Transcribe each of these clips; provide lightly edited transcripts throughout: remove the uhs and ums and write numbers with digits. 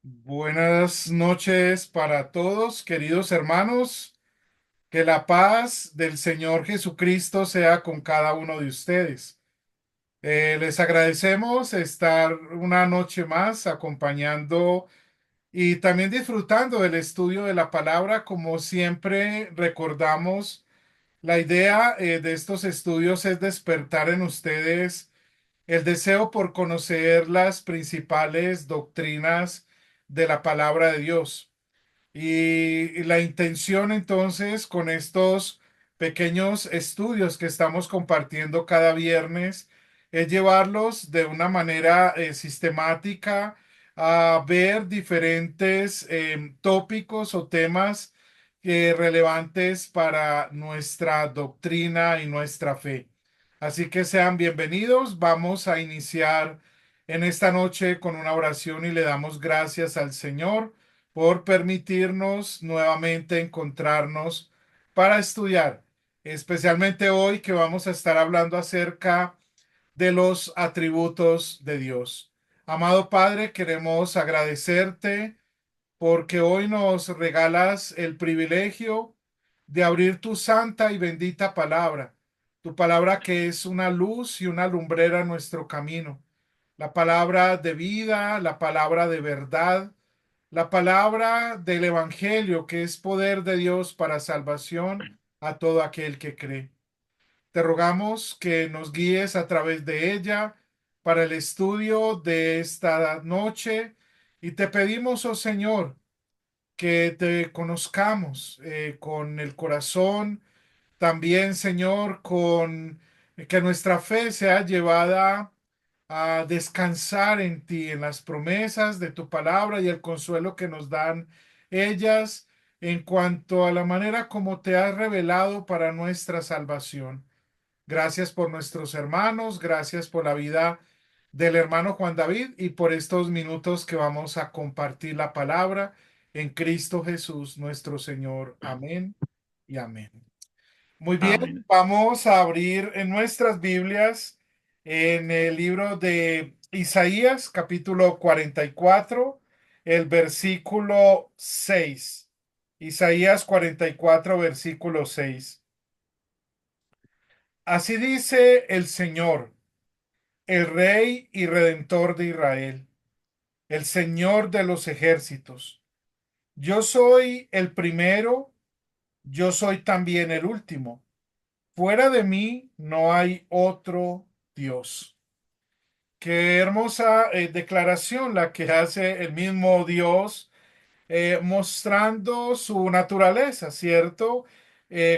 Buenas noches para todos, queridos hermanos. Que la paz del Señor Jesucristo sea con cada uno de ustedes. Les agradecemos estar una noche más acompañando y también disfrutando del estudio de la palabra. Como siempre recordamos, la idea de estos estudios es despertar en ustedes el deseo por conocer las principales doctrinas de la palabra de Dios. Y la intención entonces con estos pequeños estudios que estamos compartiendo cada viernes es llevarlos de una manera sistemática a ver diferentes tópicos o temas relevantes para nuestra doctrina y nuestra fe. Así que sean bienvenidos. Vamos a iniciar en esta noche con una oración y le damos gracias al Señor por permitirnos nuevamente encontrarnos para estudiar, especialmente hoy que vamos a estar hablando acerca de los atributos de Dios. Amado Padre, queremos agradecerte porque hoy nos regalas el privilegio de abrir tu santa y bendita palabra, tu palabra que es una luz y una lumbrera en nuestro camino, la palabra de vida, la palabra de verdad, la palabra del Evangelio, que es poder de Dios para salvación a todo aquel que cree. Te rogamos que nos guíes a través de ella para el estudio de esta noche y te pedimos, oh Señor, que te conozcamos con el corazón, también, Señor, con que nuestra fe sea llevada a descansar en ti, en las promesas de tu palabra y el consuelo que nos dan ellas en cuanto a la manera como te has revelado para nuestra salvación. Gracias por nuestros hermanos, gracias por la vida del hermano Juan David y por estos minutos que vamos a compartir la palabra en Cristo Jesús, nuestro Señor. Amén y amén. Muy bien, Amén. vamos a abrir en nuestras Biblias en el libro de Isaías, capítulo 44, el versículo 6. Isaías 44, versículo 6. Así dice el Señor, el Rey y Redentor de Israel, el Señor de los ejércitos. Yo soy el primero, yo soy también el último. Fuera de mí no hay otro Dios. Qué hermosa declaración la que hace el mismo Dios mostrando su naturaleza, ¿cierto?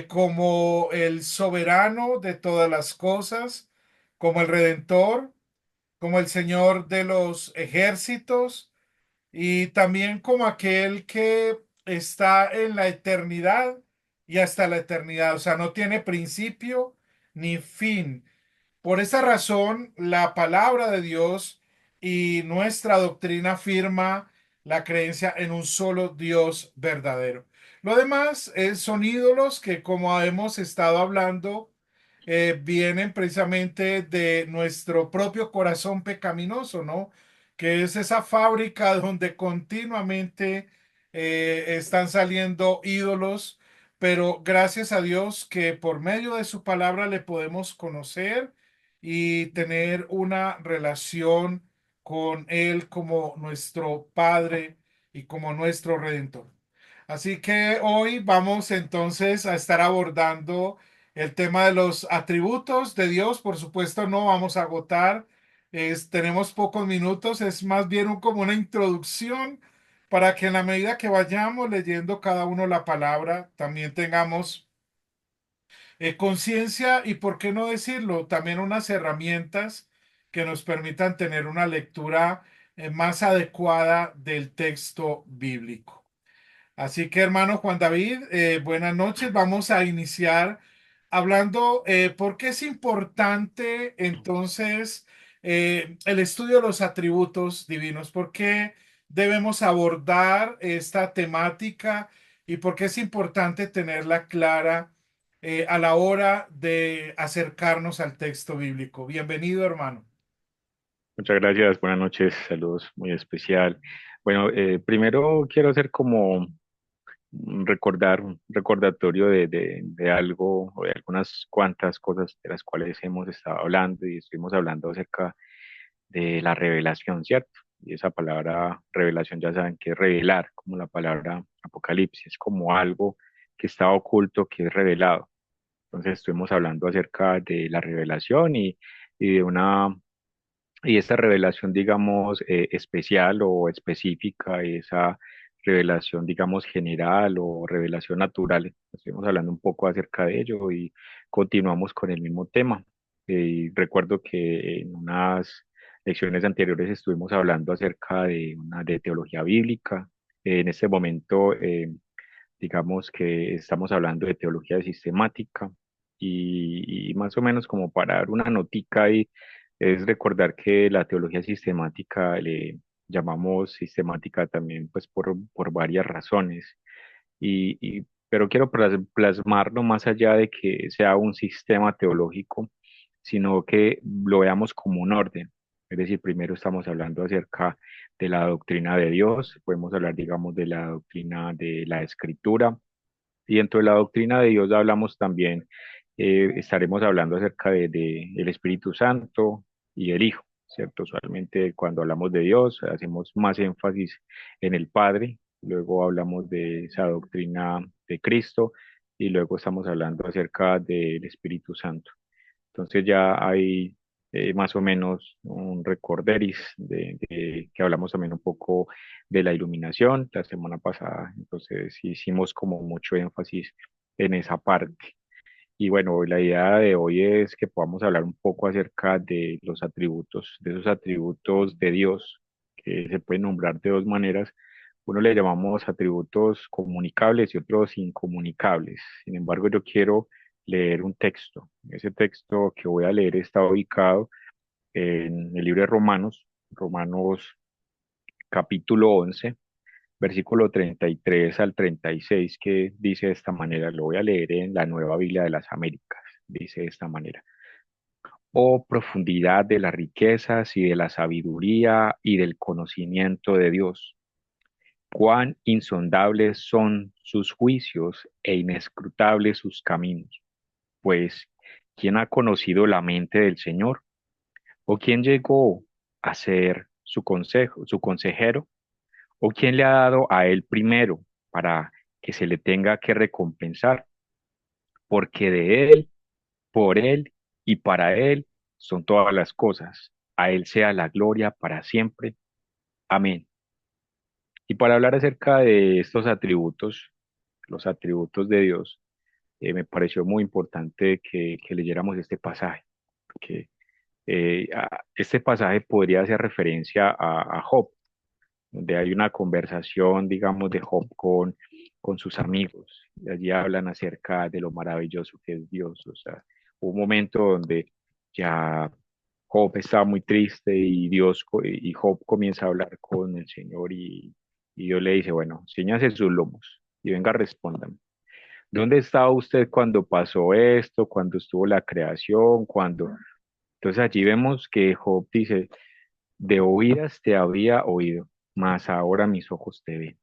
Como el soberano de todas las cosas, como el redentor, como el Señor de los ejércitos y también como aquel que está en la eternidad y hasta la eternidad, o sea, no tiene principio ni fin. Por esa razón, la palabra de Dios y nuestra doctrina afirma la creencia en un solo Dios verdadero. Lo demás son ídolos que, como hemos estado hablando, vienen precisamente de nuestro propio corazón pecaminoso, ¿no? Que es esa fábrica donde continuamente están saliendo ídolos, pero gracias a Dios que por medio de su palabra le podemos conocer y tener una relación con Él como nuestro Padre y como nuestro Redentor. Así que hoy vamos entonces a estar abordando el tema de los atributos de Dios. Por supuesto, no vamos a agotar, tenemos pocos minutos, es más bien como una introducción para que en la medida que vayamos leyendo cada uno la palabra, también tengamos conciencia y, por qué no decirlo, también unas herramientas que nos permitan tener una lectura más adecuada del texto bíblico. Así que, hermano Juan David, buenas noches. Vamos a iniciar hablando por qué es importante entonces el estudio de los atributos divinos, por qué debemos abordar esta temática y por qué es importante tenerla clara a la hora de acercarnos al texto bíblico. Bienvenido, hermano. Muchas gracias, buenas noches, saludos muy especial. Bueno, primero quiero hacer como un recordatorio de algo o de algunas cuantas cosas de las cuales hemos estado hablando y estuvimos hablando acerca de la revelación, ¿cierto? Y esa palabra revelación ya saben que es revelar, como la palabra apocalipsis, es como algo que está oculto, que es revelado. Entonces estuvimos hablando acerca de la revelación y de una y esta revelación, digamos, especial o específica, esa revelación, digamos, general o revelación natural. Estuvimos hablando un poco acerca de ello y continuamos con el mismo tema. Y recuerdo que en unas lecciones anteriores estuvimos hablando acerca de teología bíblica. En este momento, digamos que estamos hablando de teología sistemática y más o menos como para dar una notica ahí, es recordar que la teología sistemática le llamamos sistemática también pues por varias razones pero quiero plasmarlo más allá de que sea un sistema teológico, sino que lo veamos como un orden. Es decir, primero estamos hablando acerca de la doctrina de Dios, podemos hablar, digamos, de la doctrina de la Escritura, y dentro de la doctrina de Dios hablamos también, estaremos hablando acerca de el Espíritu Santo y el Hijo, ¿cierto? Usualmente cuando hablamos de Dios hacemos más énfasis en el Padre, luego hablamos de esa doctrina de Cristo y luego estamos hablando acerca del Espíritu Santo. Entonces ya hay más o menos un recorderis de que hablamos también un poco de la iluminación la semana pasada. Entonces hicimos como mucho énfasis en esa parte. Y bueno, la idea de hoy es que podamos hablar un poco acerca de los atributos, de esos atributos de Dios, que se pueden nombrar de dos maneras. Uno le llamamos atributos comunicables y otros incomunicables. Sin embargo, yo quiero leer un texto. Ese texto que voy a leer está ubicado en el libro de Romanos, Romanos capítulo 11, versículo 33 al 36, que dice de esta manera, lo voy a leer en la Nueva Biblia de las Américas, dice de esta manera. Oh profundidad de las riquezas y de la sabiduría y del conocimiento de Dios, cuán insondables son sus juicios e inescrutables sus caminos. Pues, ¿quién ha conocido la mente del Señor? ¿O quién llegó a ser su consejero? ¿O quién le ha dado a él primero para que se le tenga que recompensar? Porque de él, por él y para él son todas las cosas. A él sea la gloria para siempre. Amén. Y para hablar acerca de estos atributos, los atributos de Dios, me pareció muy importante que leyéramos este pasaje, porque este pasaje podría hacer referencia a Job, donde hay una conversación, digamos, de Job con sus amigos. Y allí hablan acerca de lo maravilloso que es Dios. O sea, hubo un momento donde ya Job estaba muy triste y y Job comienza a hablar con el Señor y Dios le dice, bueno, ciñase sus lomos y venga, respóndame. ¿Dónde estaba usted cuando pasó esto, cuando estuvo la creación, cuando... Entonces allí vemos que Job dice, de oídas te había oído, mas ahora mis ojos te ven.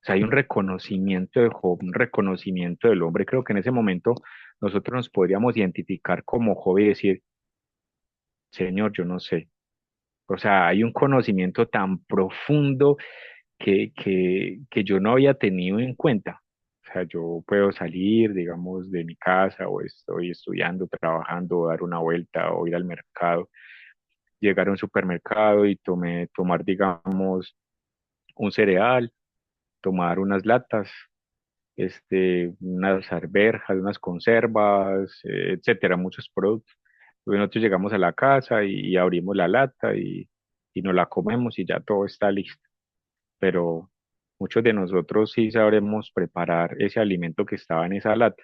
O sea, hay un reconocimiento de Job, un reconocimiento del hombre. Creo que en ese momento nosotros nos podríamos identificar como Job y decir, Señor, yo no sé. O sea, hay un conocimiento tan profundo que yo no había tenido en cuenta. O sea, yo puedo salir, digamos, de mi casa o estoy estudiando, trabajando, dar una vuelta o ir al mercado, llegar a un supermercado y tomar, digamos, un cereal, tomar unas latas, unas arvejas, unas conservas, etcétera, muchos productos. Luego nosotros llegamos a la casa y abrimos la lata y nos la comemos y ya todo está listo. Pero muchos de nosotros sí sabremos preparar ese alimento que estaba en esa lata,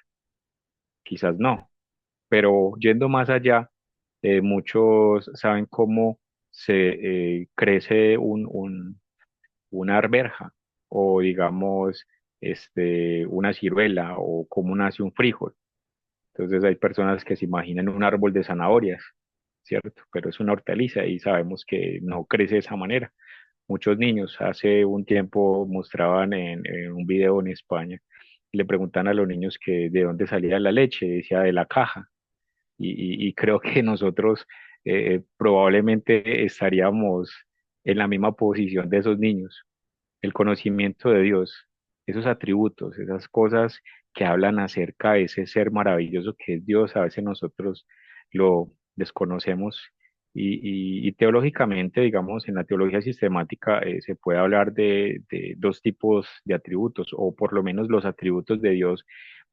quizás no, pero yendo más allá, muchos saben cómo se crece una arveja o digamos una ciruela o cómo nace un frijol. Entonces hay personas que se imaginan un árbol de zanahorias, ¿cierto? Pero es una hortaliza y sabemos que no crece de esa manera. muchos niños. Hace un tiempo mostraban en un video en España, le preguntan a los niños que de dónde salía la leche, decía de la caja. Y creo que nosotros probablemente estaríamos en la misma posición de esos niños. El conocimiento de Dios, esos atributos, esas cosas que hablan acerca de ese ser maravilloso que es Dios, a veces nosotros lo desconocemos. Y teológicamente, digamos, en la teología sistemática se puede hablar de dos tipos de atributos, o por lo menos los atributos de Dios,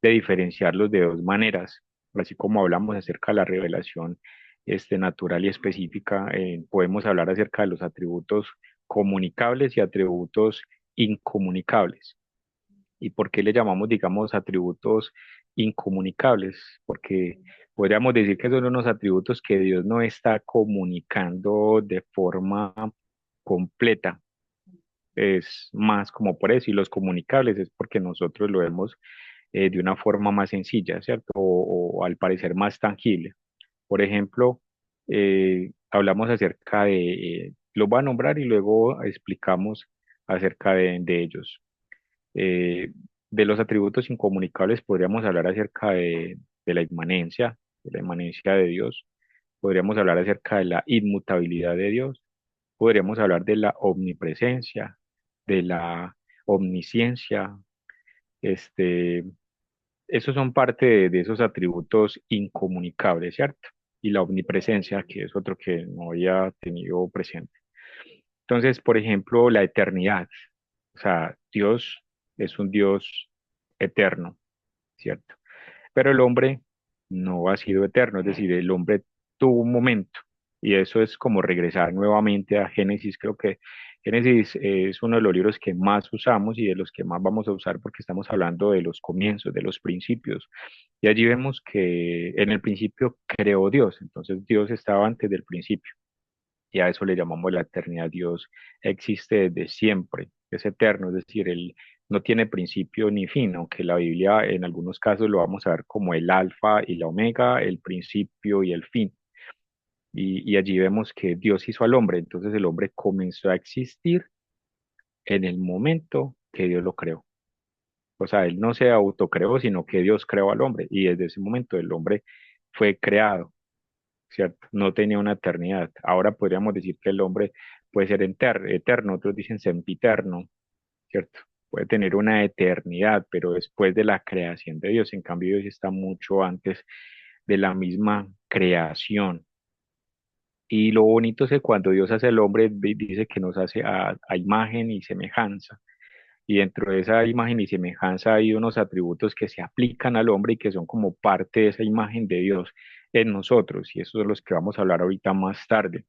de diferenciarlos de dos maneras, así como hablamos acerca de la revelación natural y específica, podemos hablar acerca de los atributos comunicables y atributos incomunicables. ¿Y por qué le llamamos, digamos, atributos incomunicables? Porque podríamos decir que son unos atributos que Dios no está comunicando de forma completa. Es más como por eso, y los comunicables es porque nosotros lo vemos de una forma más sencilla, ¿cierto? O al parecer más tangible. Por ejemplo, hablamos acerca los voy a nombrar y luego explicamos acerca de ellos. Eh, de los atributos incomunicables podríamos hablar acerca de la inmanencia de Dios. Podríamos hablar acerca de la inmutabilidad de Dios. Podríamos hablar de la omnipresencia, de la omnisciencia. Este, Esos son parte de esos atributos incomunicables, ¿cierto? Y la omnipresencia, que es otro que no había tenido presente. Entonces, por ejemplo, la eternidad. O sea, Dios es un Dios eterno, ¿cierto? Pero el hombre no ha sido eterno, es decir, el hombre tuvo un momento y eso es como regresar nuevamente a Génesis. Creo que Génesis es uno de los libros que más usamos y de los que más vamos a usar porque estamos hablando de los comienzos, de los principios. Y allí vemos que en el principio creó Dios, entonces Dios estaba antes del principio y a eso le llamamos la eternidad. Dios existe desde siempre, es eterno, es decir, Él no tiene principio ni fin, aunque la Biblia en algunos casos lo vamos a ver como el alfa y la omega, el principio y el fin. Y allí vemos que Dios hizo al hombre, entonces el hombre comenzó a existir en el momento que Dios lo creó. O sea, Él no se autocreó, sino que Dios creó al hombre y desde ese momento el hombre fue creado. ¿Cierto? No tenía una eternidad. Ahora podríamos decir que el hombre puede ser eterno, otros dicen sempiterno, ¿cierto? Puede tener una eternidad, pero después de la creación de Dios. En cambio, Dios está mucho antes de la misma creación. Y lo bonito es que cuando Dios hace al hombre, dice que nos hace a imagen y semejanza. Y dentro de esa imagen y semejanza hay unos atributos que se aplican al hombre y que son como parte de esa imagen de Dios en nosotros. Y esos son los que vamos a hablar ahorita más tarde.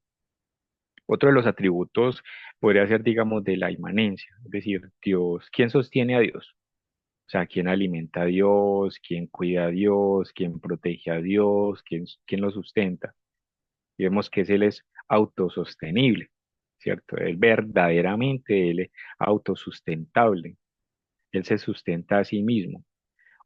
Otro de los atributos podría ser, digamos, de la inmanencia, es decir, Dios, ¿quién sostiene a Dios? O sea, ¿quién alimenta a Dios? ¿Quién cuida a Dios? ¿Quién protege a Dios? ¿Quién lo sustenta? Y vemos que Él es autosostenible, ¿cierto? Él es autosustentable. Él se sustenta a sí mismo.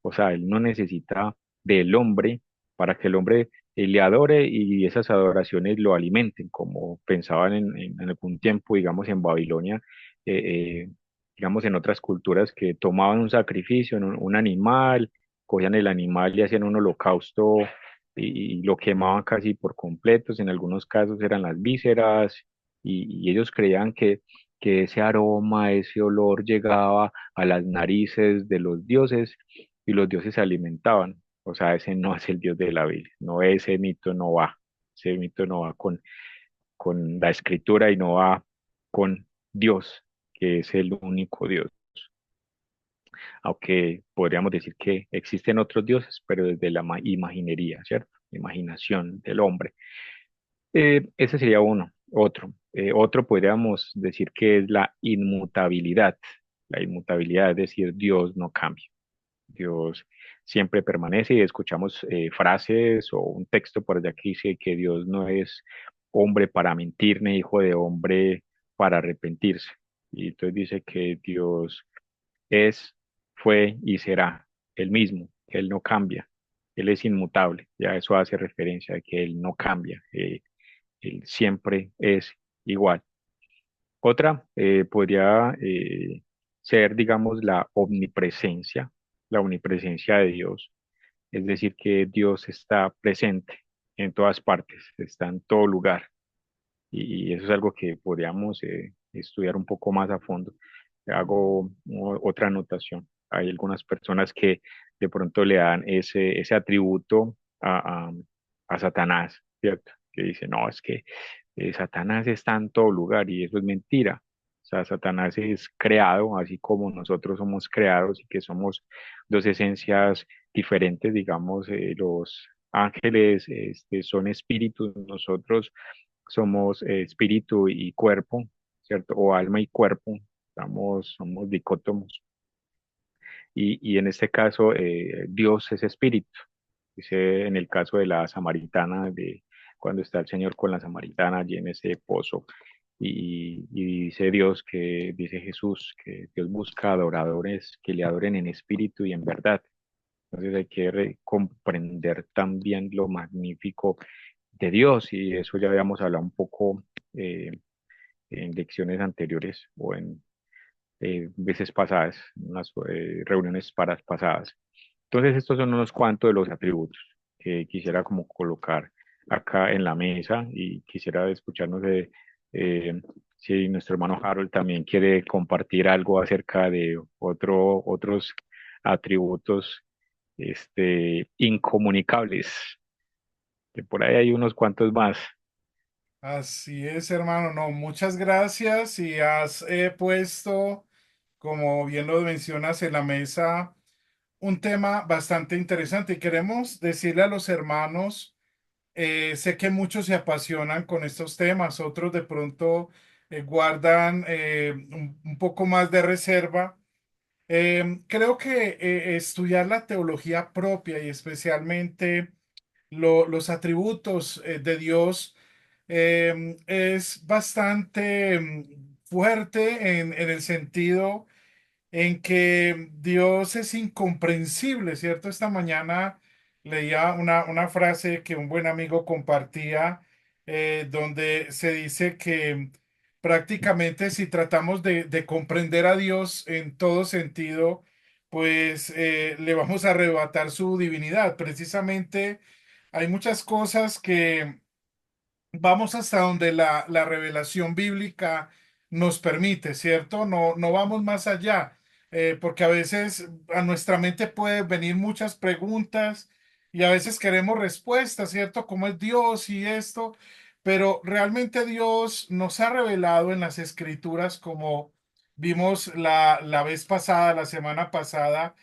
O sea, él no necesita del hombre para que el hombre le adore y esas adoraciones lo alimenten, como pensaban en algún tiempo, digamos, en Babilonia, digamos, en otras culturas que tomaban un sacrificio, un animal, cogían el animal y hacían un holocausto y lo quemaban casi por completos. En algunos casos eran las vísceras y ellos creían que ese aroma, ese olor llegaba a las narices de los dioses y los dioses se alimentaban. O sea, ese no es el Dios de la Biblia, no, ese mito no va, ese mito no va con la escritura y no va con Dios, que es el único Dios. Aunque podríamos decir que existen otros dioses, pero desde la imaginería, ¿cierto? Imaginación del hombre. Ese sería uno. Otro. Otro podríamos decir que es la inmutabilidad. La inmutabilidad, es decir, Dios no cambia. Dios siempre permanece y escuchamos frases o un texto por allá que dice que Dios no es hombre para mentir ni hijo de hombre para arrepentirse. Y entonces dice que Dios es, fue y será el mismo, que Él no cambia, Él es inmutable. Ya eso hace referencia a que Él no cambia, Él siempre es igual. Otra podría ser, digamos, la omnipresencia de Dios, es decir, que Dios está presente en todas partes, está en todo lugar. Y eso es algo que podríamos estudiar un poco más a fondo. Hago otra anotación. Hay algunas personas que de pronto le dan ese atributo a Satanás, ¿cierto? Que dicen, no, es que Satanás está en todo lugar y eso es mentira. O sea, Satanás es creado, así como nosotros somos creados y que somos dos esencias diferentes, digamos, los ángeles son espíritus, nosotros somos espíritu y cuerpo, ¿cierto? O alma y cuerpo, somos dicótomos. Y en este caso, Dios es espíritu. Dice en el caso de la samaritana, de cuando está el Señor con la samaritana allí en ese pozo, y dice Dios que, dice Jesús, que Dios busca adoradores que le adoren en espíritu y en verdad. Entonces hay que comprender también lo magnífico de Dios, y eso ya habíamos hablado un poco eh, en lecciones anteriores o en veces pasadas, en unas reuniones pasadas. Entonces, estos son unos cuantos de los atributos que quisiera como colocar acá en la mesa, y quisiera escucharnos de si nuestro hermano Harold también quiere compartir algo acerca de otros atributos incomunicables, que por ahí hay unos cuantos más. Así es, hermano. No, muchas gracias y has puesto, como bien lo mencionas, en la mesa un tema bastante interesante y queremos decirle a los hermanos, sé que muchos se apasionan con estos temas, otros de pronto guardan un poco más de reserva. Creo que estudiar la teología propia y especialmente los atributos de Dios es bastante fuerte en el sentido en que Dios es incomprensible, ¿cierto? Esta mañana leía una frase que un buen amigo compartía, donde se dice que prácticamente si tratamos de comprender a Dios en todo sentido, pues le vamos a arrebatar su divinidad. Precisamente hay muchas cosas que vamos hasta donde la revelación bíblica nos permite, ¿cierto? No, no vamos más allá, porque a veces a nuestra mente puede venir muchas preguntas y a veces queremos respuestas, ¿cierto? ¿Cómo es Dios y esto? Pero realmente Dios nos ha revelado en las escrituras, como vimos la vez pasada, la semana pasada,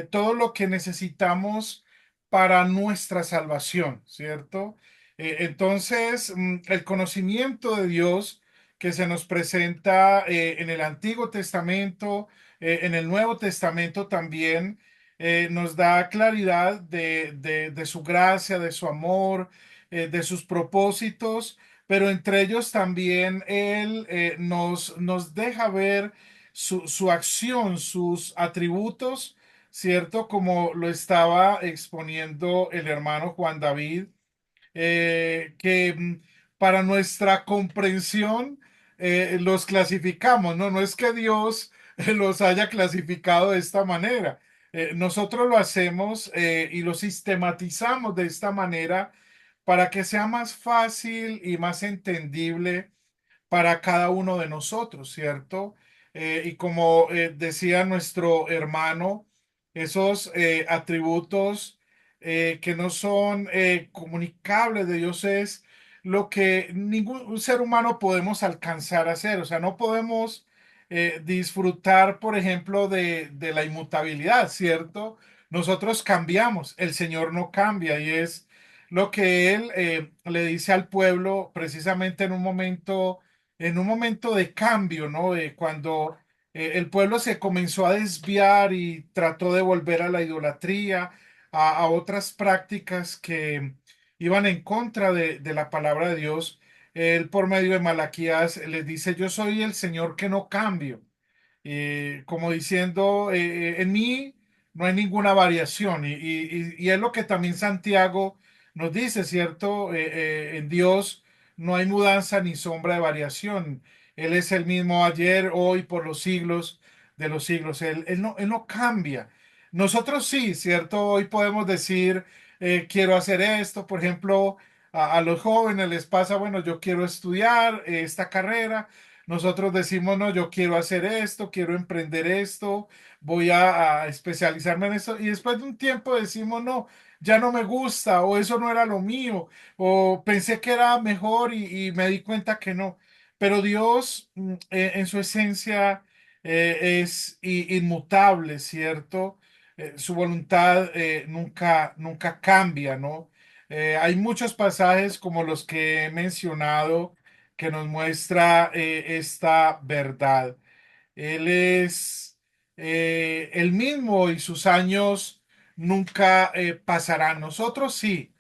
todo lo que necesitamos para nuestra salvación, ¿cierto? Entonces, el conocimiento de Dios que se nos presenta en el Antiguo Testamento, en el Nuevo Testamento también, nos da claridad de su gracia, de su amor, de sus propósitos, pero entre ellos también Él nos deja ver su acción, sus atributos, ¿cierto? Como lo estaba exponiendo el hermano Juan David, que para nuestra comprensión los clasificamos, ¿no? No es que Dios los haya clasificado de esta manera. Nosotros lo hacemos y lo sistematizamos de esta manera para que sea más fácil y más entendible para cada uno de nosotros, ¿cierto? Y como decía nuestro hermano, esos atributos que no son comunicables de Dios es lo que ningún ser humano podemos alcanzar a hacer. O sea, no podemos disfrutar, por ejemplo, de la inmutabilidad, ¿cierto? Nosotros cambiamos, el Señor no cambia y es lo que Él le dice al pueblo precisamente en un momento de cambio, ¿no? Cuando el pueblo se comenzó a desviar y trató de volver a la idolatría, a otras prácticas que iban en contra de la palabra de Dios. Él por medio de Malaquías les dice, yo soy el Señor que no cambio, como diciendo, en mí no hay ninguna variación. Y es lo que también Santiago nos dice, ¿cierto? En Dios no hay mudanza ni sombra de variación. Él es el mismo ayer, hoy, por los siglos de los siglos. Él no cambia. Nosotros sí, ¿cierto? Hoy podemos decir, quiero hacer esto. Por ejemplo, a los jóvenes les pasa, bueno, yo quiero estudiar esta carrera. Nosotros decimos, no, yo quiero hacer esto, quiero emprender esto, voy a especializarme en esto. Y después de un tiempo decimos, no, ya no me gusta, o eso no era lo mío, o pensé que era mejor y me di cuenta que no. Pero Dios, en su esencia, es inmutable, ¿cierto? Su voluntad nunca cambia, ¿no? Hay muchos pasajes como los que he mencionado que nos muestra esta verdad. Él es el mismo y sus años nunca pasarán. Nosotros sí,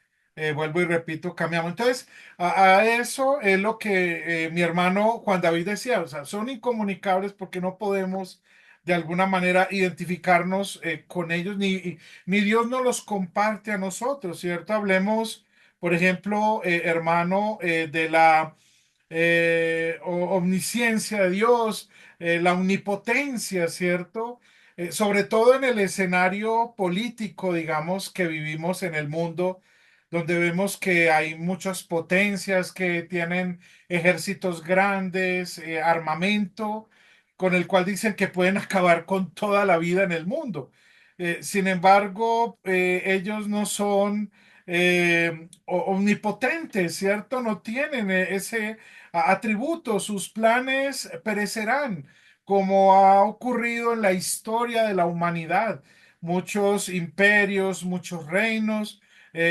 vuelvo y repito, cambiamos. Entonces, a eso es lo que mi hermano Juan David decía, o sea, son incomunicables porque no podemos de alguna manera identificarnos con ellos, ni Dios nos los comparte a nosotros, ¿cierto? Hablemos, por ejemplo, hermano, de la omnisciencia de Dios, la omnipotencia, ¿cierto? Sobre todo en el escenario político, digamos, que vivimos en el mundo, donde vemos que hay muchas potencias que tienen ejércitos grandes, armamento, con el cual dicen que pueden acabar con toda la vida en el mundo. Sin embargo, ellos no son omnipotentes, ¿cierto? No tienen ese atributos, sus planes perecerán, como ha ocurrido en la historia de la humanidad. Muchos imperios, muchos reinos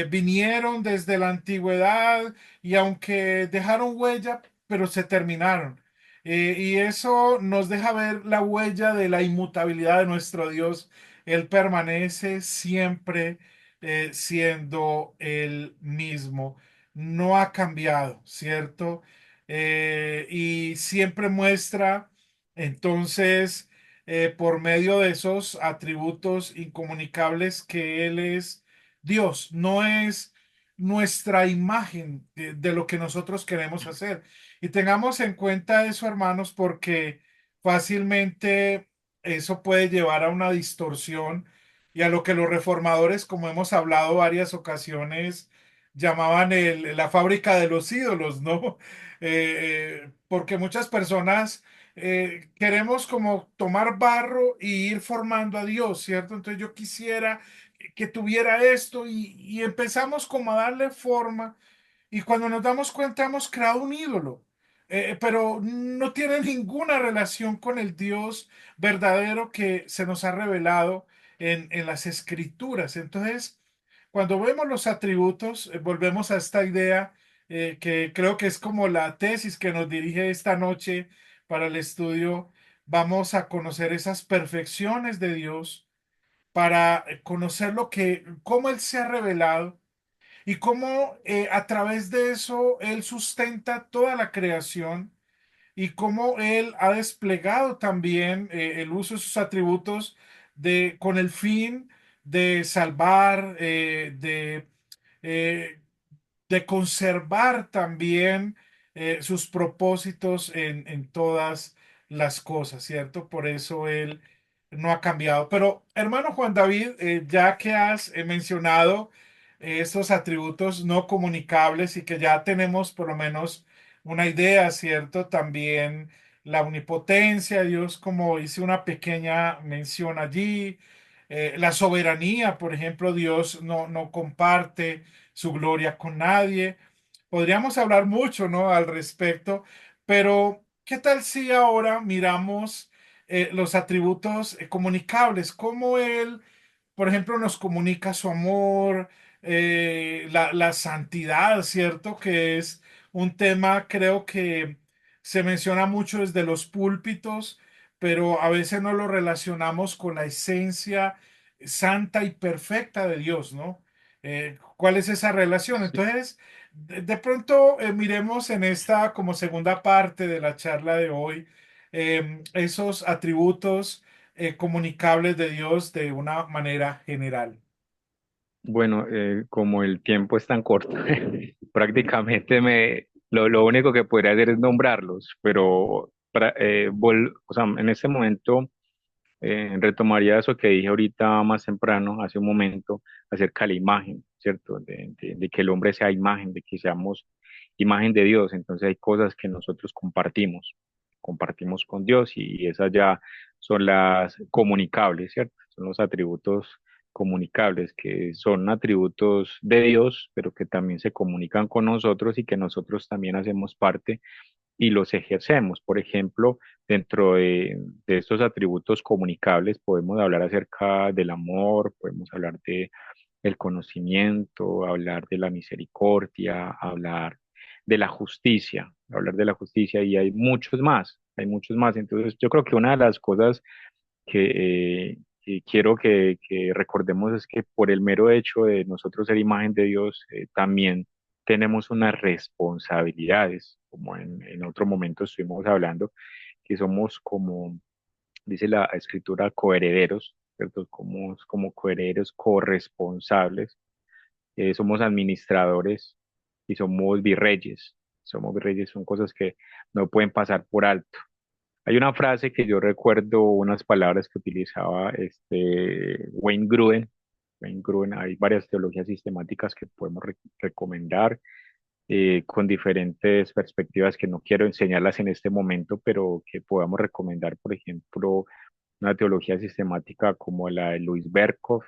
vinieron desde la antigüedad y aunque dejaron huella, pero se terminaron. Y eso nos deja ver la huella de la inmutabilidad de nuestro Dios. Él permanece siempre siendo el mismo. No ha cambiado, ¿cierto? Y siempre muestra, entonces, por medio de esos atributos incomunicables que Él es Dios, no es nuestra imagen de lo que nosotros queremos hacer. Y tengamos en cuenta eso, hermanos, porque fácilmente eso puede llevar a una distorsión y a lo que los reformadores, como hemos hablado varias ocasiones, llamaban la fábrica de los ídolos, ¿no? Porque muchas personas queremos como tomar barro y ir formando a Dios, ¿cierto? Entonces yo quisiera que tuviera esto y empezamos como a darle forma y cuando nos damos cuenta hemos creado un ídolo, pero no tiene ninguna relación con el Dios verdadero que se nos ha revelado en las escrituras. Entonces, cuando vemos los atributos, volvemos a esta idea que creo que es como la tesis que nos dirige esta noche para el estudio. Vamos a conocer esas perfecciones de Dios para conocer cómo Él se ha revelado y cómo a través de eso Él sustenta toda la creación y cómo Él ha desplegado también el uso de sus atributos con el fin de salvar, eh, de conservar también sus propósitos en todas las cosas, ¿cierto? Por eso Él no ha cambiado. Pero, hermano Juan David, ya que has mencionado estos atributos no comunicables y que ya tenemos por lo menos una idea, ¿cierto? También la omnipotencia, Dios, como hice una pequeña mención allí, la soberanía, por ejemplo, Dios no comparte su gloria con nadie. Podríamos hablar mucho, ¿no? Al respecto, pero ¿qué tal si ahora miramos los atributos comunicables? ¿Cómo Él, por ejemplo, nos comunica su amor, la santidad, ¿cierto? Que es un tema, creo que se menciona mucho desde los púlpitos, pero a veces no lo relacionamos con la esencia santa y perfecta de Dios, ¿no? ¿Cuál es esa relación? Sí. Entonces, de pronto miremos en esta como segunda parte de la charla de hoy esos atributos comunicables de Dios de una manera general. Bueno, como el tiempo es tan corto, prácticamente lo único que podría hacer es nombrarlos, pero o sea, en este momento retomaría eso que dije ahorita más temprano, hace un momento, acerca de la imagen, ¿cierto? De que el hombre sea imagen, de que seamos imagen de Dios. Entonces hay cosas que nosotros compartimos con Dios y esas ya son las comunicables, ¿cierto? Son los atributos comunicables, que son atributos de Dios, pero que también se comunican con nosotros y que nosotros también hacemos parte y los ejercemos. Por ejemplo, dentro de estos atributos comunicables podemos hablar acerca del amor, podemos hablar de el conocimiento, hablar de la misericordia, hablar de la justicia y hay muchos más. Entonces, yo creo que una de las cosas que quiero que recordemos es que por el mero hecho de nosotros ser imagen de Dios, también tenemos unas responsabilidades, como en otro momento estuvimos hablando, que somos como, dice la escritura, coherederos, ¿cierto? Como coherederos corresponsables, somos administradores y somos virreyes. Somos virreyes, son cosas que no pueden pasar por alto. Hay una frase que yo recuerdo, unas palabras que utilizaba Wayne Gruden. Wayne Gruden, hay varias teologías sistemáticas que podemos recomendar con diferentes perspectivas que no quiero enseñarlas en este momento, pero que podamos recomendar, por ejemplo, una teología sistemática como la de Luis Berkhoff.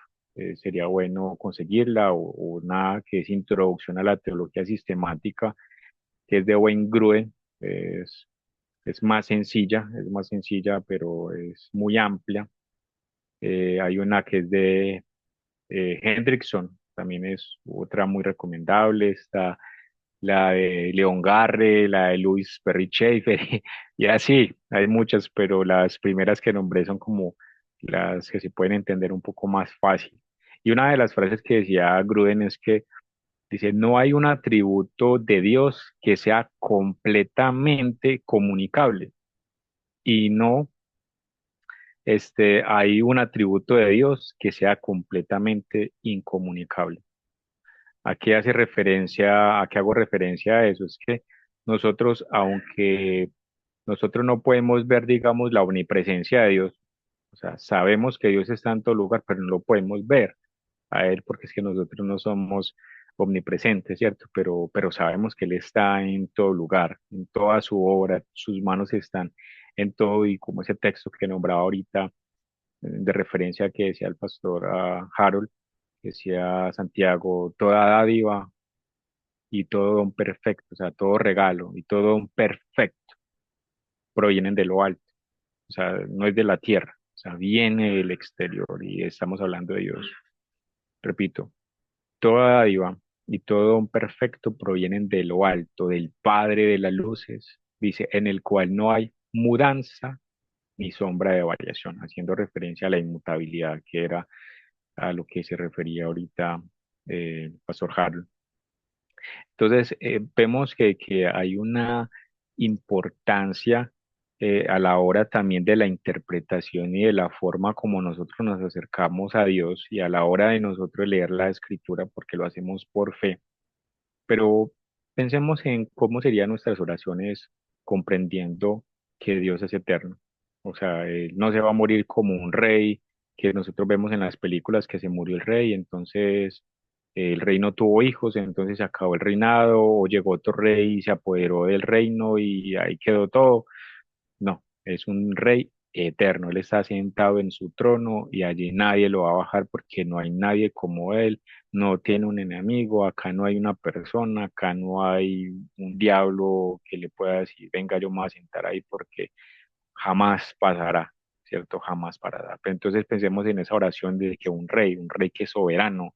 Sería bueno conseguirla, o una que es Introducción a la Teología Sistemática, que es de Wayne Gruden. Es es más sencilla, pero es muy amplia. Hay una que es de Hendrickson, también es otra muy recomendable. Está la de Leon Garre, la de Louis Perry Schaeffer, y así, hay muchas, pero las primeras que nombré son como las que se pueden entender un poco más fácil. Y una de las frases que decía Gruden es que dice, no hay un atributo de Dios que sea completamente comunicable y no hay un atributo de Dios que sea completamente incomunicable. ¿A qué hago referencia a eso? Es que nosotros, aunque nosotros no podemos ver, digamos, la omnipresencia de Dios, o sea, sabemos que Dios está en todo lugar, pero no lo podemos ver a Él porque es que nosotros no somos omnipresentes, ¿cierto? Pero sabemos que Él está en todo lugar, en toda su obra, sus manos están en todo y como ese texto que nombraba ahorita de referencia que decía el pastor Harold, que decía Santiago, toda dádiva y todo don perfecto, o sea, todo regalo y todo don perfecto provienen de lo alto, o sea, no es de la tierra, o sea, viene del exterior y estamos hablando de Dios. Repito, toda dádiva y todo don perfecto provienen de lo alto, del Padre de las luces, dice, en el cual no hay mudanza ni sombra de variación, haciendo referencia a la inmutabilidad que era a lo que se refería ahorita Pastor Harold. Entonces, vemos que hay una importancia a la hora también de la interpretación y de la forma como nosotros nos acercamos a Dios y a la hora de nosotros leer la escritura, porque lo hacemos por fe. Pero pensemos en cómo serían nuestras oraciones comprendiendo que Dios es eterno. O sea, Él no se va a morir como un rey que nosotros vemos en las películas que se murió el rey, entonces el rey no tuvo hijos, entonces se acabó el reinado, o llegó otro rey y se apoderó del reino y ahí quedó todo. No, es un rey eterno. Él está sentado en su trono y allí nadie lo va a bajar porque no hay nadie como él, no tiene un enemigo, acá no hay una persona, acá no hay un diablo que le pueda decir, venga, yo me voy a sentar ahí porque jamás pasará, ¿cierto? Jamás pasará. Pero entonces pensemos en esa oración de que un rey que es soberano,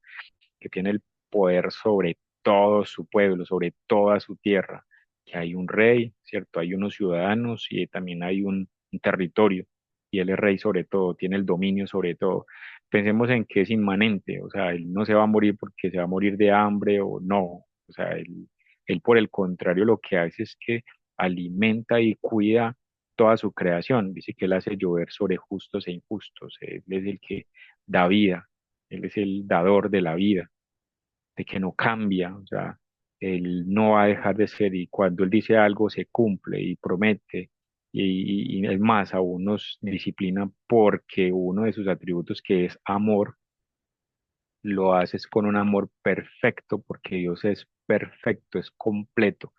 que tiene el poder sobre todo su pueblo, sobre toda su tierra, que hay un rey, ¿cierto? Hay unos ciudadanos y también hay un territorio, y él es rey sobre todo, tiene el dominio sobre todo. Pensemos en que es inmanente, o sea, él no se va a morir porque se va a morir de hambre o no, o sea, él por el contrario lo que hace es que alimenta y cuida toda su creación. Dice que él hace llover sobre justos e injustos, él es el que da vida, él es el dador de la vida, de que no cambia, o sea, él no va a dejar de ser y cuando él dice algo se cumple y promete. y es más, aún nos disciplina porque uno de sus atributos, que es amor, lo haces con un amor perfecto, porque Dios es perfecto, es completo.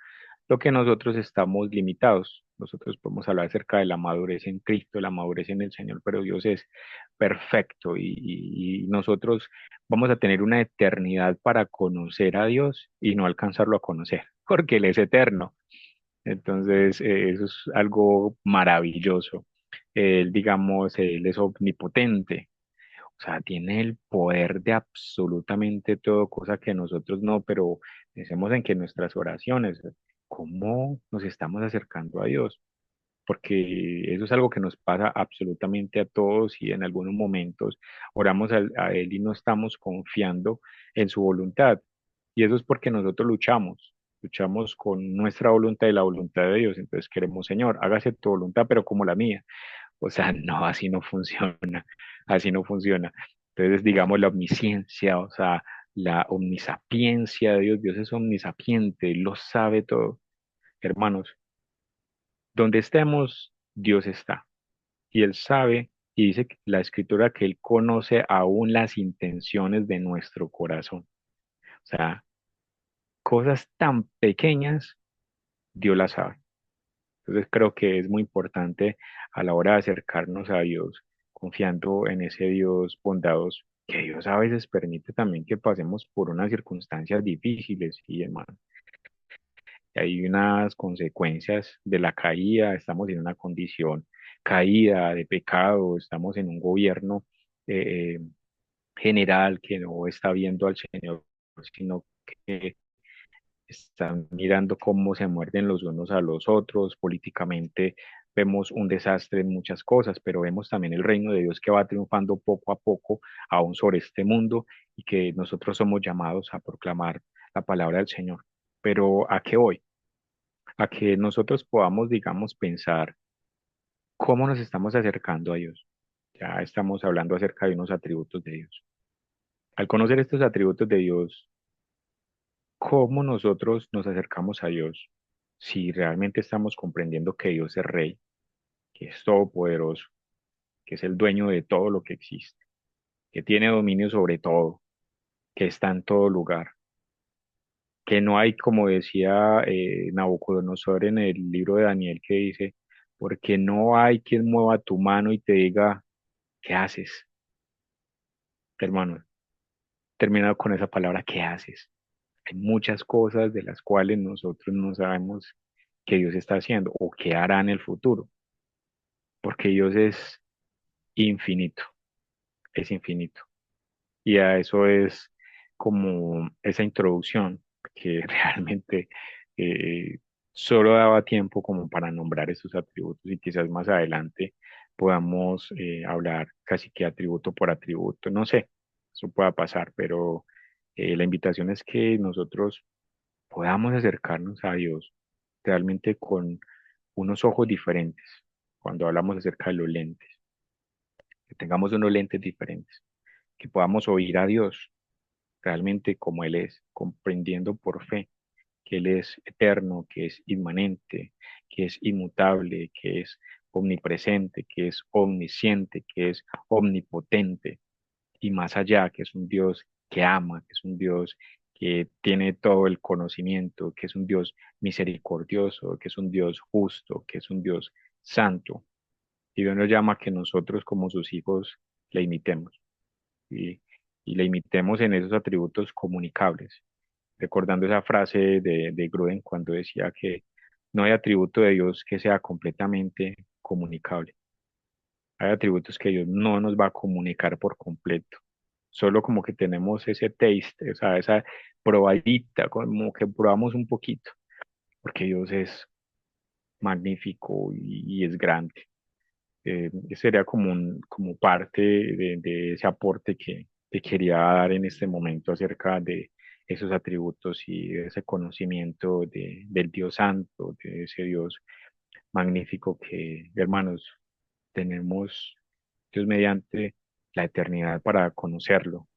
Lo que nosotros estamos limitados. Nosotros podemos hablar acerca de la madurez en Cristo, la madurez en el Señor, pero Dios es perfecto y nosotros vamos a tener una eternidad para conocer a Dios y no alcanzarlo a conocer, porque Él es eterno. Entonces, eso es algo maravilloso. Él, digamos, Él es omnipotente, o sea, tiene el poder de absolutamente todo, cosa que nosotros no, pero pensemos en que nuestras oraciones, ¿cómo nos estamos acercando a Dios? Porque eso es algo que nos pasa absolutamente a todos y en algunos momentos oramos a Él y no estamos confiando en su voluntad. Y eso es porque nosotros luchamos con nuestra voluntad y la voluntad de Dios. Entonces queremos, Señor, hágase tu voluntad, pero como la mía. O sea, no, así no funciona, así no funciona. Entonces, digamos, la omnisciencia, o sea, la omnisapiencia de Dios, Dios es omnisapiente, Él lo sabe todo. Hermanos, donde estemos, Dios está. Y Él sabe, y dice la Escritura que Él conoce aún las intenciones de nuestro corazón. O sea, cosas tan pequeñas, Dios las sabe. Entonces creo que es muy importante a la hora de acercarnos a Dios, confiando en ese Dios bondadoso, que Dios a veces permite también que pasemos por unas circunstancias difíciles y hermano, hay unas consecuencias de la caída, estamos en una condición caída de pecado, estamos en un gobierno eh, general que no está viendo al Señor, sino que están mirando cómo se muerden los unos a los otros. Políticamente vemos un desastre en muchas cosas, pero vemos también el reino de Dios que va triunfando poco a poco aún sobre este mundo y que nosotros somos llamados a proclamar la palabra del Señor. Pero ¿a qué voy? A que nosotros podamos, digamos, pensar cómo nos estamos acercando a Dios. Ya estamos hablando acerca de unos atributos de Dios. Al conocer estos atributos de Dios, ¿cómo nosotros nos acercamos a Dios? Si realmente estamos comprendiendo que Dios es Rey, que es todopoderoso, que es el dueño de todo lo que existe, que tiene dominio sobre todo, que está en todo lugar, que no hay, como decía Nabucodonosor en el libro de Daniel, que dice, porque no hay quien mueva tu mano y te diga, ¿qué haces, hermano? Terminado con esa palabra, ¿qué haces? Hay muchas cosas de las cuales nosotros no sabemos que Dios está haciendo o qué hará en el futuro, porque Dios infinito, es infinito. Y a eso es como esa introducción que realmente eh, solo daba tiempo como para nombrar esos atributos y quizás más adelante podamos hablar casi que atributo por atributo. No sé, eso pueda pasar, pero la invitación es que nosotros podamos acercarnos a Dios realmente con unos ojos diferentes cuando hablamos acerca de los lentes, que tengamos unos lentes diferentes, que podamos oír a Dios realmente como Él es, comprendiendo por fe que Él es eterno, que es inmanente, que es inmutable, que es omnipresente, que es omnisciente, que es omnipotente y más allá, que es un Dios que ama, que es un Dios que tiene todo el conocimiento, que es un Dios misericordioso, que es un Dios justo, que es un Dios santo. Y Dios nos llama a que nosotros como sus hijos le imitemos y, y le imitemos en esos atributos comunicables. Recordando esa frase de Gruden cuando decía que no hay atributo de Dios que sea completamente comunicable. Hay atributos que Dios no nos va a comunicar por completo. Solo como que tenemos ese taste, o sea, esa probadita, como que probamos un poquito, porque Dios es magnífico y es grande. Sería como, como parte de ese aporte que te quería dar en este momento acerca de esos atributos y de ese conocimiento del Dios Santo, de ese Dios magnífico que, hermanos, tenemos Dios mediante la eternidad para conocerlo.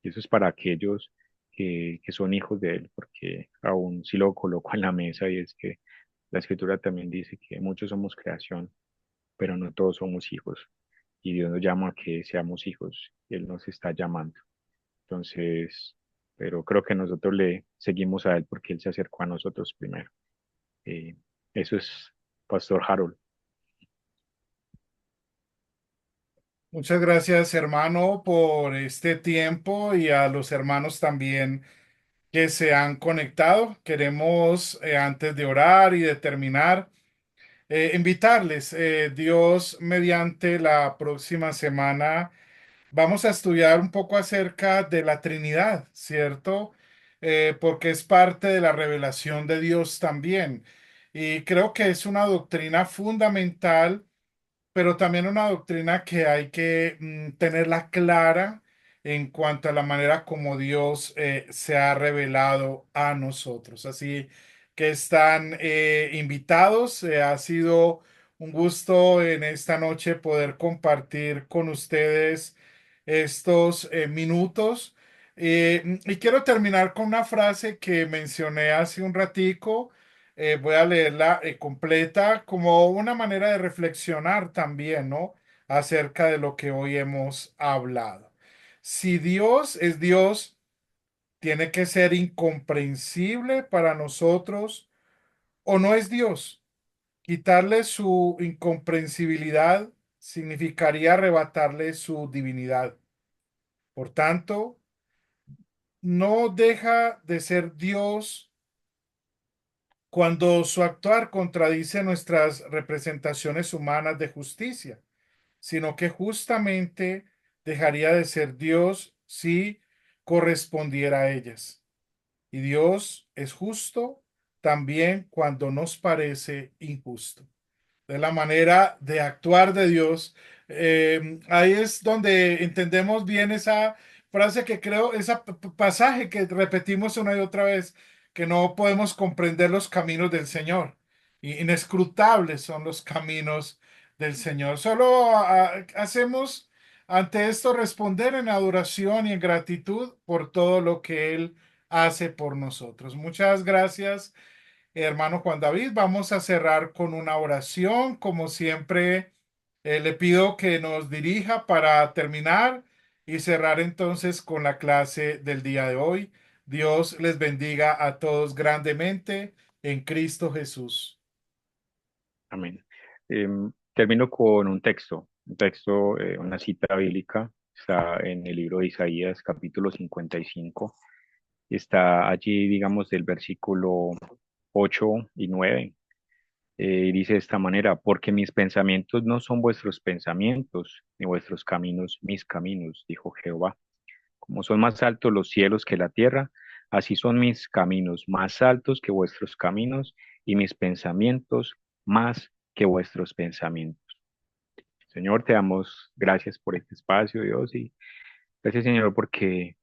Y eso es para aquellos que son hijos de Él, porque aún si lo coloco en la mesa y es que La escritura también dice que muchos somos creación, pero no todos somos hijos. Y Dios nos llama a que seamos hijos. Y Él nos está llamando. Entonces, pero creo que nosotros le seguimos a Él porque Él se acercó a nosotros primero. Eh, Eso es Pastor Harold. Muchas gracias, hermano, por este tiempo y a los hermanos también que se han conectado. Queremos, antes de orar y de terminar, invitarles, Dios mediante la próxima semana. Vamos a estudiar un poco acerca de la Trinidad, ¿cierto? Porque es parte de la revelación de Dios también. Y creo que es una doctrina fundamental, pero también una doctrina que hay que tenerla clara en cuanto a la manera como Dios se ha revelado a nosotros. Así que están invitados. Ha sido un gusto en esta noche poder compartir con ustedes estos minutos. Y quiero terminar con una frase que mencioné hace un ratico. Voy a leerla completa como una manera de reflexionar también, ¿no? Acerca de lo que hoy hemos hablado. Si Dios es Dios, tiene que ser incomprensible para nosotros o no es Dios. Quitarle su incomprensibilidad significaría arrebatarle su divinidad. Por tanto, no deja de ser Dios cuando su actuar contradice nuestras representaciones humanas de justicia, sino que justamente dejaría de ser Dios si correspondiera a ellas. Y Dios es justo también cuando nos parece injusto de la manera de actuar de Dios. Ahí es donde entendemos bien esa frase que creo, ese pasaje que repetimos una y otra vez, que no podemos comprender los caminos del Señor. Inescrutables son los caminos del Señor. Solo hacemos ante esto responder en adoración y en gratitud por todo lo que Él hace por nosotros. Muchas gracias. Hermano Juan David, vamos a cerrar con una oración. Como siempre, le pido que nos dirija para terminar y cerrar entonces con la clase del día de hoy. Dios les bendiga a todos grandemente en Cristo Jesús. Amén. Termino con un texto, una cita bíblica. Está en el libro de Isaías, capítulo 55. Está allí, digamos, del versículo 8 y 9. Y dice de esta manera, porque mis pensamientos no son vuestros pensamientos, ni vuestros caminos mis caminos, dijo Jehová. Como son más altos los cielos que la tierra, así son mis caminos más altos que vuestros caminos y mis pensamientos más que vuestros pensamientos. Señor, te damos gracias por este espacio, Dios, y gracias, Señor, porque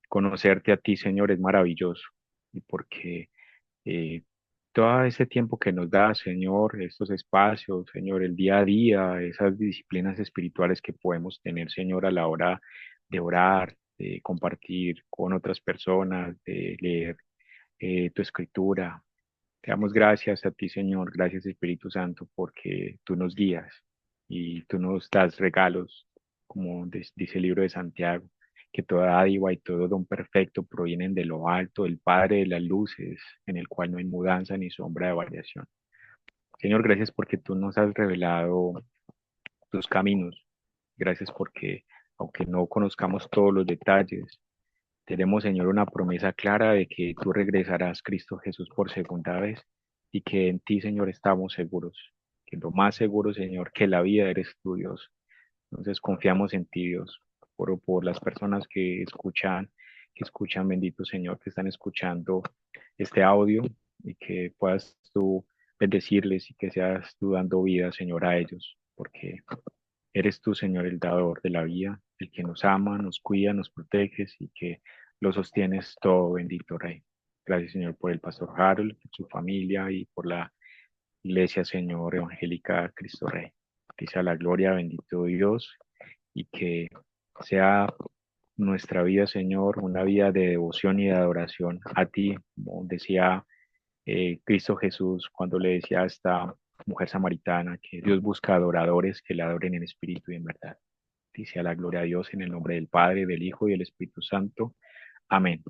conocerte a ti, Señor, es maravilloso y porque eh, todo ese tiempo que nos da, Señor, estos espacios, Señor, el día a día, esas disciplinas espirituales que podemos tener, Señor, a la hora de orar, de compartir con otras personas, de leer tu escritura. Te damos gracias a ti, Señor, gracias Espíritu Santo, porque tú nos guías y tú nos das regalos, como dice el libro de Santiago, que toda dádiva y todo don perfecto provienen de lo alto, el Padre de las luces, en el cual no hay mudanza ni sombra de variación. Señor, gracias porque tú nos has revelado tus caminos. Gracias porque, aunque no conozcamos todos los detalles, tenemos, Señor, una promesa clara de que tú regresarás, Cristo Jesús, por segunda vez y que en ti, Señor, estamos seguros. Que lo más seguro, Señor, que la vida eres tú, Dios. Entonces confiamos en ti, Dios, por las personas que escuchan, bendito Señor, que están escuchando este audio y que puedas tú bendecirles y que seas tú dando vida, Señor, a ellos, porque eres tú, Señor, el dador de la vida, el que nos ama, nos cuida, nos proteges y que lo sostienes todo, bendito Rey. Gracias, Señor, por el pastor Harold, por su familia y por la iglesia, Señor, evangélica Cristo Rey. Que la gloria, bendito Dios, y que sea nuestra vida, Señor, una vida de devoción y de adoración a ti, como decía Cristo Jesús cuando le decía a esta mujer samaritana que Dios busca adoradores que le adoren en espíritu y en verdad. Dice a la gloria a Dios en el nombre del Padre, del Hijo y del Espíritu Santo. Amén.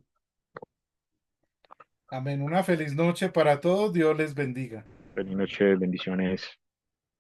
Amén. Una feliz noche para todos. Dios les bendiga. Feliz noche, bendiciones.